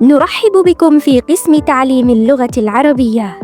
نرحب بكم في قسم تعليم اللغة العربية،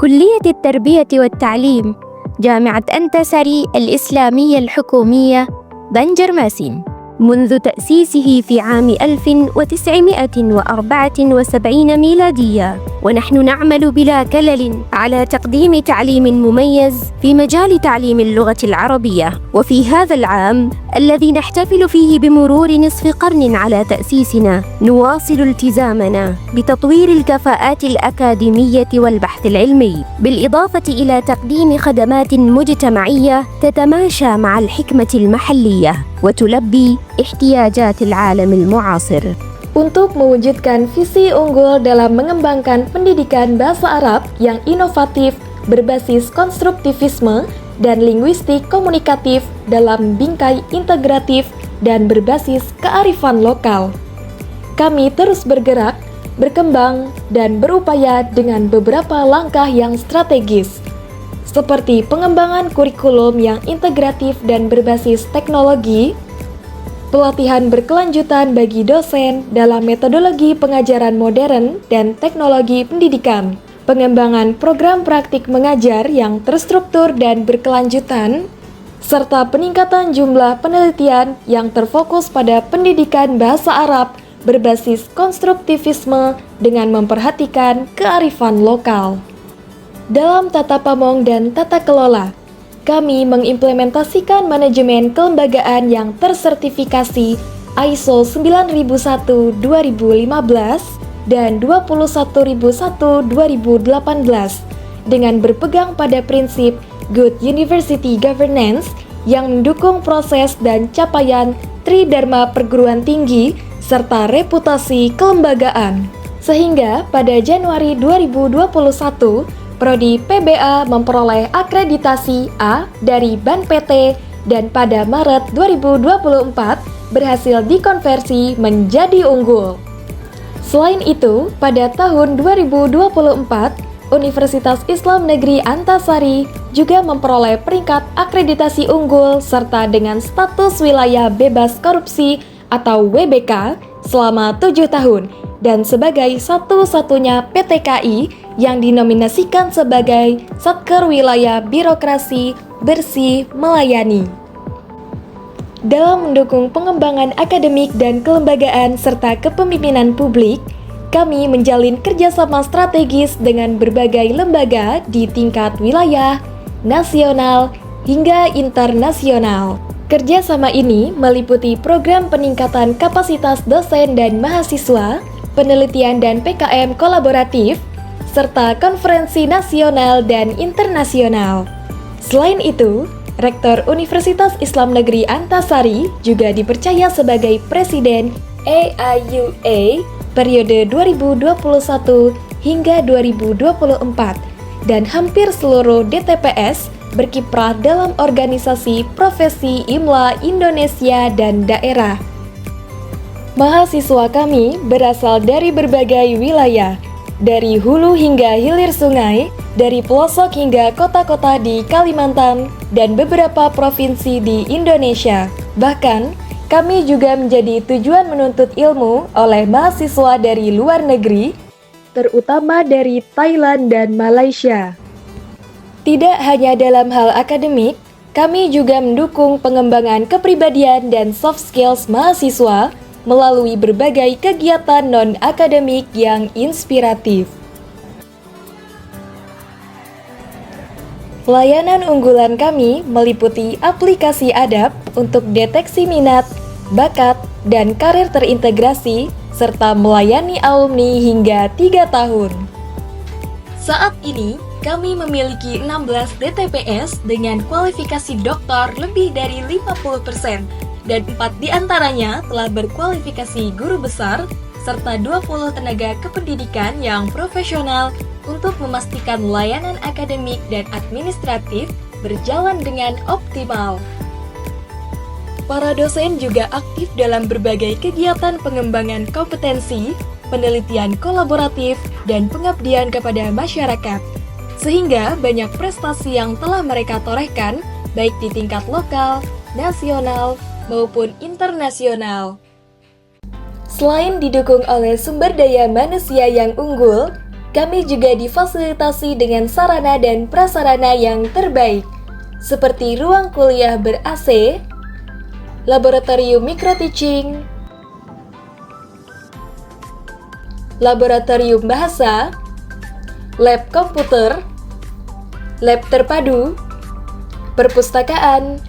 كلية التربية والتعليم، جامعة أنتساري الإسلامية الحكومية بنجرماسين، منذ تأسيسه في عام 1974 ميلادية، ونحن نعمل بلا كلل على تقديم تعليم مميز في مجال تعليم اللغة العربية. وفي هذا العام الذي نحتفل فيه بمرور نصف قرن على تأسيسنا، نواصل التزامنا بتطوير الكفاءات الأكاديمية والبحث العلمي، بالإضافة إلى تقديم خدمات مجتمعية تتماشى مع الحكمة المحلية وتلبي احتياجات العالم المعاصر. Untuk mewujudkan visi unggul dalam mengembangkan pendidikan bahasa Arab yang inovatif, berbasis konstruktivisme, dan linguistik komunikatif dalam bingkai integratif dan berbasis kearifan lokal. Kami terus bergerak, berkembang, dan berupaya dengan beberapa langkah yang strategis, seperti pengembangan kurikulum yang integratif dan berbasis teknologi, pelatihan berkelanjutan bagi dosen dalam metodologi pengajaran modern dan teknologi pendidikan, pengembangan program praktik mengajar yang terstruktur dan berkelanjutan, serta peningkatan jumlah penelitian yang terfokus pada pendidikan bahasa Arab berbasis konstruktivisme dengan memperhatikan kearifan lokal. Dalam tata pamong dan tata kelola, kami mengimplementasikan manajemen kelembagaan yang tersertifikasi ISO 9001-2015 dan 21001-2018 dengan berpegang pada prinsip Good University Governance yang mendukung proses dan capaian Tridharma perguruan tinggi serta reputasi kelembagaan. Sehingga pada Januari 2021, Prodi PBA memperoleh akreditasi A dari BAN PT dan pada Maret 2024 berhasil dikonversi menjadi unggul. Selain itu, pada tahun 2024, Universitas Islam Negeri Antasari juga memperoleh peringkat akreditasi unggul serta dengan status wilayah bebas korupsi atau WBK selama 7 tahun dan sebagai satu-satunya PTKI yang dinominasikan sebagai Satker Wilayah Birokrasi Bersih Melayani. Dalam mendukung pengembangan akademik dan kelembagaan serta kepemimpinan publik, kami menjalin kerjasama strategis dengan berbagai lembaga di tingkat wilayah, nasional, hingga internasional. Kerjasama ini meliputi program peningkatan kapasitas dosen dan mahasiswa, penelitian dan PKM kolaboratif, serta konferensi nasional dan internasional. Selain itu, Rektor Universitas Islam Negeri Antasari juga dipercaya sebagai Presiden AIUA periode 2021 hingga 2024 dan hampir seluruh DTPS berkiprah dalam organisasi profesi IMLA Indonesia dan daerah. Mahasiswa kami berasal dari berbagai wilayah, dari hulu hingga hilir sungai, dari pelosok hingga kota-kota di Kalimantan, dan beberapa provinsi di Indonesia. Bahkan, kami juga menjadi tujuan menuntut ilmu oleh mahasiswa dari luar negeri, terutama dari Thailand dan Malaysia. Tidak hanya dalam hal akademik, kami juga mendukung pengembangan kepribadian dan soft skills mahasiswa melalui berbagai kegiatan non-akademik yang inspiratif. Layanan unggulan kami meliputi aplikasi adab untuk deteksi minat, bakat, dan karir terintegrasi, serta melayani alumni hingga 3 tahun. Saat ini, kami memiliki 16 DTPS dengan kualifikasi doktor lebih dari 50%, dan 4 diantaranya telah berkualifikasi guru besar, serta 20 tenaga kependidikan yang profesional untuk memastikan layanan akademik dan administratif berjalan dengan optimal. Para dosen juga aktif dalam berbagai kegiatan pengembangan kompetensi, penelitian kolaboratif, dan pengabdian kepada masyarakat, sehingga banyak prestasi yang telah mereka torehkan baik di tingkat lokal, nasional, maupun internasional. Selain didukung oleh sumber daya manusia yang unggul, kami juga difasilitasi dengan sarana dan prasarana yang terbaik, seperti ruang kuliah ber-AC, laboratorium micro-teaching, laboratorium bahasa, lab komputer, lab terpadu, perpustakaan,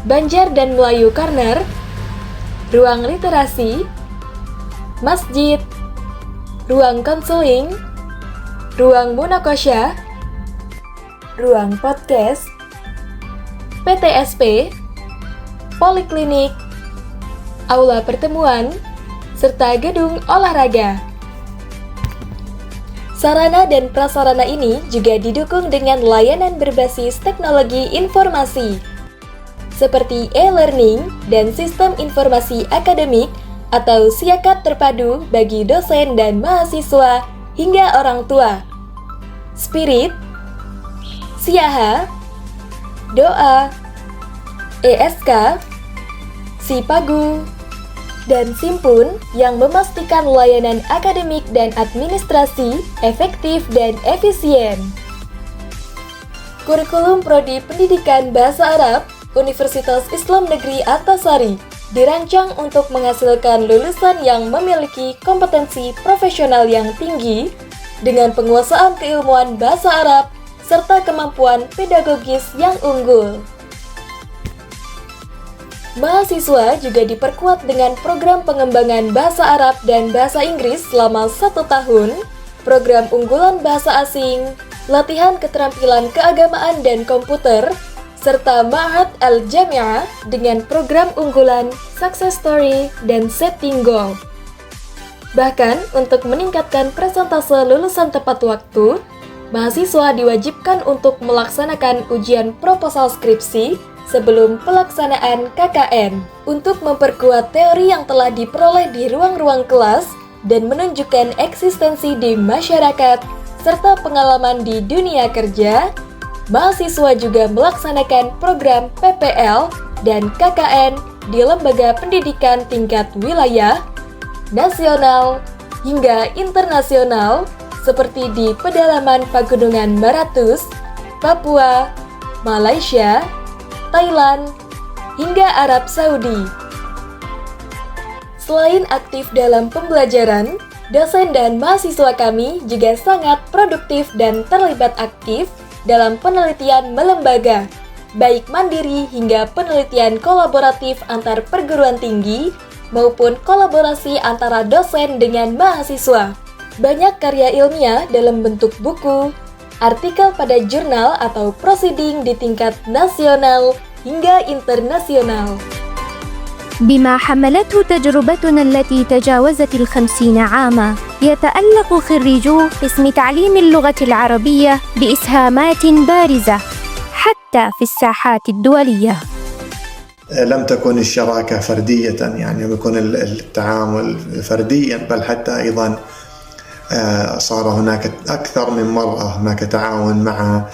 Banjar dan Melayu Corner, ruang literasi, masjid, ruang konseling, ruang munakosya, ruang podcast, PTSP, poliklinik, aula pertemuan, serta gedung olahraga. Sarana dan prasarana ini juga didukung dengan layanan berbasis teknologi informasi, seperti e-learning dan sistem informasi akademik atau siakat terpadu bagi dosen dan mahasiswa hingga orang tua. Spirit, Siaha, Doa, ESK, Sipagu, dan Simpun yang memastikan layanan akademik dan administrasi efektif dan efisien. Kurikulum Prodi Pendidikan Bahasa Arab Universitas Islam Negeri Antasari dirancang untuk menghasilkan lulusan yang memiliki kompetensi profesional yang tinggi dengan penguasaan keilmuan bahasa Arab serta kemampuan pedagogis yang unggul. Mahasiswa juga diperkuat dengan program pengembangan bahasa Arab dan bahasa Inggris selama 1 tahun, program unggulan bahasa asing, latihan keterampilan keagamaan dan komputer, serta Ma'had Al-Jami'ah dengan program unggulan, success story, dan setting goal. Bahkan, untuk meningkatkan persentase lulusan tepat waktu, mahasiswa diwajibkan untuk melaksanakan ujian proposal skripsi sebelum pelaksanaan KKN untuk memperkuat teori yang telah diperoleh di ruang-ruang kelas dan menunjukkan eksistensi di masyarakat serta pengalaman di dunia kerja. Mahasiswa juga melaksanakan program PPL dan KKN di lembaga pendidikan tingkat wilayah, nasional, hingga internasional seperti di pedalaman Pegunungan Maratus, Papua, Malaysia, Thailand, hingga Arab Saudi. Selain aktif dalam pembelajaran, dosen dan mahasiswa kami juga sangat produktif dan terlibat aktif dalam penelitian melembaga, baik mandiri hingga penelitian kolaboratif antar perguruan tinggi maupun kolaborasi antara dosen dengan mahasiswa. Banyak karya ilmiah dalam bentuk buku, artikel pada jurnal atau proceeding di tingkat nasional hingga internasional. بما حملته تجربتنا التي تجاوزت 50 عاما يتألق خريجو قسم تعليم اللغة العربية بإسهامات بارزة حتى في الساحات الدولية. لم تكن الشراكة فردية، يعني يكون التعامل فرديا، بل حتى أيضا صار هناك أكثر من مرة هناك تعاون مع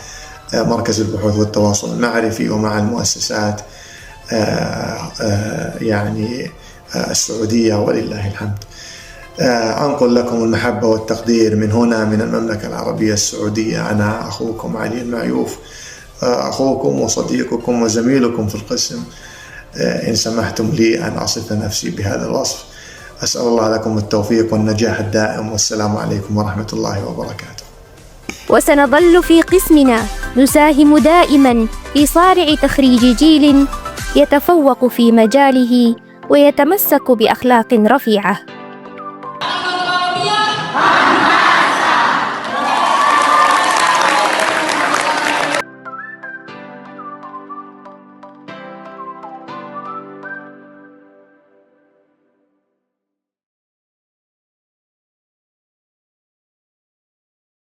مركز البحوث والتواصل المعرفي ومع المؤسسات يعني السعودية ولله الحمد. أنقل لكم المحبة والتقدير من هنا من المملكة العربية السعودية. أنا أخوكم علي المعيوف، أخوكم وصديقكم وزميلكم في القسم، إن سمحتم لي أن أصف نفسي بهذا الوصف. أسأل الله لكم التوفيق والنجاح الدائم، والسلام عليكم ورحمة الله وبركاته. وسنظل في قسمنا نساهم دائما في صارع تخريج جيل يتفوق في مجاله ويتمسك بأخلاق رفيعة.